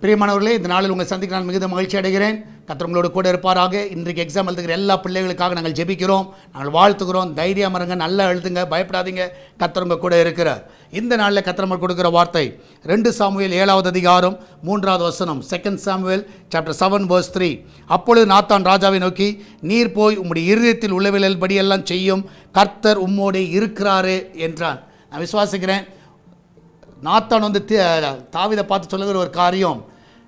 பிரியமானவர்களே, இந்த நாளில் உங்கள் சந்திக்க நான் மிகுந்த மகிழ்ச்சி அடைகிறேன். கர்த்தர் உங்களோடு கூட இருப்பாராக. இன்றைக்கு எக்ஸாம் எழுதுகிற எல்லா பிள்ளைகளுக்காக நாங்கள் ஜெபிக்கிறோம், நாங்கள் வாழ்த்துகிறோம். தைரியம் இருங்க, நல்லா எழுதுங்க, பயப்படாதீங்க. கர்த்தர் உங்கள் கூட இருக்கிறார். இந்த நாளில் கர்த்தர் நமக்கு கொடுக்குற வார்த்தை 2 சாமுவேல் 7வது அதிகாரம் 3வது வசனம். 2 சாமுவேல் சாப்டர் 7 verse 3. அப்பொழுது நாத்தான் ராஜாவை நோக்கி, நீர் போய் உம்முடைய இருதயத்தில் உள்ளவைகள் படியெல்லாம் செய்யும், கர்த்தர் உம்மோடு இருக்கிறாரே என்றான். நான் விசுவாசிக்கிறேன், நாத்தான் தாவீதை பார்த்து சொல்லுகிற ஒரு காரியம்,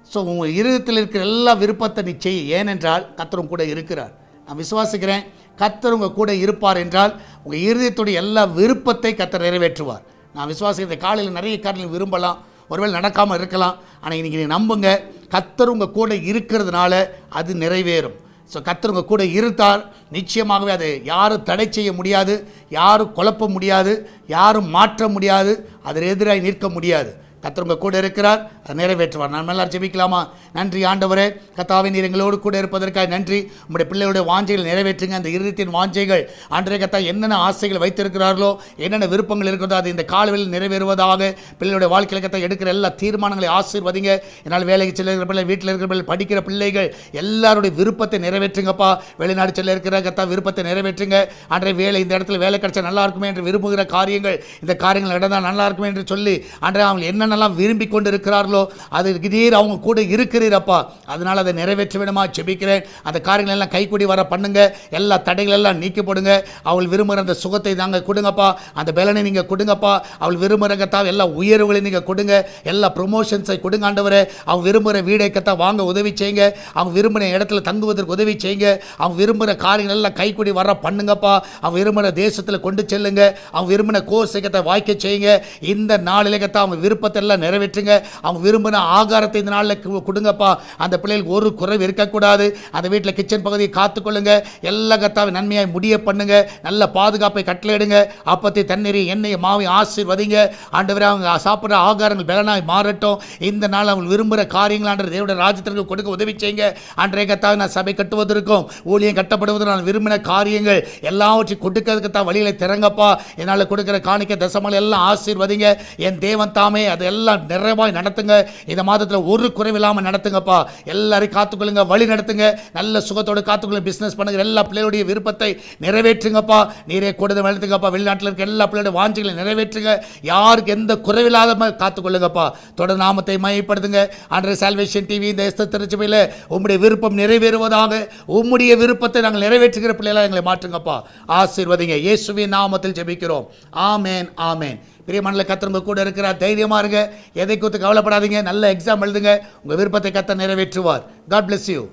ஸோ உங்கள் இருதயத்தில் இருக்கிற எல்லா விருப்பத்தை நீ செய், ஏனென்றால் கர்த்தரும் கூட இருக்கிறார். நான் விசுவாசிக்கிறேன், கர்த்தர் உங்கள் கூட இருப்பார் என்றால் உங்கள் இருதயத்துடைய எல்லா விருப்பத்தை கர்த்தர் நிறைவேற்றுவார். நான் விசுவாசிக்கிறேன், காலையில் நிறைய காரியங்கள் விரும்பலாம், ஒருவேளை நடக்காமல் இருக்கலாம், ஆனால் இன்றைக்கி நீங்கள் நம்புங்க, கர்த்தர் உங்கள் கூட இருக்கிறதுனால அது நிறைவேறும். ஸோ கர்த்தர் உங்கள் கூட இருந்தால் நிச்சயமாகவே அதை யாரும் தடை செய்ய முடியாது, யாரும் குழப்ப முடியாது, யாரும் மாற்ற முடியாது, அதில் எதிராக நிற்க முடியாது. கர்த்தர் உங்கள் கூட இருக்கிறார், அதை நிறைவேற்றுவார். நான் எல்லாரும் ஜெபிக்கலாமா? நன்றி ஆண்டவரே, கர்த்தாவே, நீர் எங்களோடு கூட இருப்பதற்காக நன்றி. உங்களுடைய பிள்ளைகளுடைய வாஞ்சைகள் நிறைவேற்றுங்க. அந்த இருதயத்தின் வாஞ்சைகள் ஆண்டவரே கர்த்தா, என்னென்ன ஆசைகள் வைத்திருக்கிறார்களோ, என்னென்ன விருப்பங்கள் இருக்கிறதோ அது இந்த காலவெளியில் நிறைவேறுவதாக. பிள்ளைகளுடைய வாழ்க்கையில் கர்த்தா எடுக்கிற எல்லா தீர்மானங்களை ஆசீர்வதிங்க. என்னால் வேலைக்கு செல்ல இருக்கிற பிள்ளை, வீட்டில் இருக்கிற பிள்ளை, படிக்கிற பிள்ளைகள் எல்லாருடைய விருப்பத்தை நிறைவேற்றுங்கப்பா. வெளிநாடு செல்ல இருக்கிற கர்த்தா விருப்பத்தை நிறைவேற்றுங்க. ஆண்டவரே, வேலை இந்த இடத்துல வேலை கிடைச்சா நல்லா இருக்குமே என்று விரும்புகிற காரியங்கள், இந்த காரியங்கள் நடந்தால் நல்லா இருக்குமே என்று சொல்லி ஆண்டவரே அவங்க என்னென்னலாம் விரும்பி கொண்டு இருக்கிறார்களோ அது திடீர் அவங்க கூட இருக்கிறீரப்பா. அதனால் அதை நிறைவேற்ற வேணுமா ஜெபிக்கிறேன். அந்த காரியங்கள் எல்லாம் கைக்கூடி வர பண்ணுங்க. எல்லா தடைகள் எல்லாம் நீக்கிப்படுங்க. அவள் விரும்புகிற அந்த சுகத்தை நாங்கள் கொடுங்கப்பா, அந்த பலனை நீங்கள் கொடுங்கப்பா. அவள் விரும்புகிறங்கத்தா எல்லா உயர்வுகளை நீங்கள் கொடுங்க, எல்லா ப்ரொமோஷன்ஸை கொடுங்க ஆண்டவரே. அவங்க விரும்புகிற வீடை கத்தா வாங்க உதவி செய்யுங்க, அவங்க விரும்புகிற இடத்துல தங்குவதற்கு உதவி செய்யுங்க. அவங்க விரும்புகிற காரியங்கள் எல்லாம் கைக்கூடி வர பண்ணுங்கப்பா. அவங்க விரும்புகிற தேசத்தில் கொண்டு செல்லுங்க. அவங்க விரும்பின கோர்ஸை கத்தா வாய்க்க செய்யுங்க. இந்த நாளிலே கத்தா அவங்க விருப்பத்தை எல்லாம் நிறைவேற்றுங்க. அவங்க விரும்பின ஆகாரத்தை இந்த நாளில் கொடுங்கப்பா. அந்த பிள்ளைகளுக்கு ஒரு குறைவு இருக்கக்கூடாது. அந்த வீட்டில் கிச்சன் பகுதியை காத்துக்கொள்ளுங்க. எல்லா கத்தாவை நன்மையாய் முடிய பண்ணுங்க. நல்ல பாதுகாப்பை கட்டளையிடுங்க. அப்பத்தை, தண்ணீரை, எண்ணெயை, மாவை ஆசீர்வதிங்க ஆண்டவரே. அவங்க சாப்பிட்ற ஆகாரங்கள் பலனாய் மாறட்டும். இந்த நாள் அவங்க விரும்புகிற காரியங்கள் ஆண்டவர் தேவனுடைய ராஜ்யத்திற்கு கொடுக்க உதவி செய்யுங்க. அன்றைய கத்தாவை நான் சபை கட்டுவதற்கும் ஊழியம் கட்டப்படுவதற்கு நான் விரும்பின காரியங்கள் எல்லாவற்றையும் கொடுக்கறதுக்கு தான் வழிகளை திறங்கப்பா. என்னால் கொடுக்குற காணிக்க தசமங்களை எல்லாம் ஆசீர்வதிங்க. என் தேவன் தாமே அதெல்லாம் நிறைவாய் நடத்துங்க. இந்த மாதத்தில் ஒரு குறைவில்லாமல் நடத்துங்கப்பா. எல்லாரையும் காத்துக்கொள்ளுங்க, வழி நடத்துங்க. நல்ல சுகத்தோடு காத்துக்கொள்ளுங்க. பிஸ்னஸ் பண்ணுங்க. எல்லா பிள்ளைகளுடைய விருப்பத்தை நிறைவேற்றுங்கப்பா. நீரே கூடுதல் வளர்த்துங்கப்பா. வெளிநாட்டில் இருக்க எல்லா பிள்ளைகளுடைய வாஞ்சைகளை நிறைவேற்றுங்க. யாருக்கு எந்த குறைவில்லாத காத்துக்கொள்ளுங்கப்பா. தொடர் நாமத்தை மையப்படுத்துங்க. ஆண்டவரே, சால்வேஷன் டிவி இந்த எஸ்தர் திருச்சபையில் உம்முடைய விருப்பம் நிறைவேறுவதாக. உம்முடைய விருப்பத்தை நாங்கள் நிறைவேற்றுகிற பிள்ளைகளாக எங்களை மாற்றுங்கப்பா. ஆசீர்வதிங்க. இயேசுவின் நாமத்தில் ஜெபிக்கிறோம். ஆமேன், ஆமேன். பிரியமானவர்களே, கர்த்தர் உங்க கூட இருக்கிறார். தைரியமாக இருங்க, எதை குறித்து கவலைப்படாதீங்க. நல்ல எக்ஸாம் எழுதுங்க. உங்கள் விருப்பத்தை கர்த்தர் நிறைவேற்றுவார். God bless you.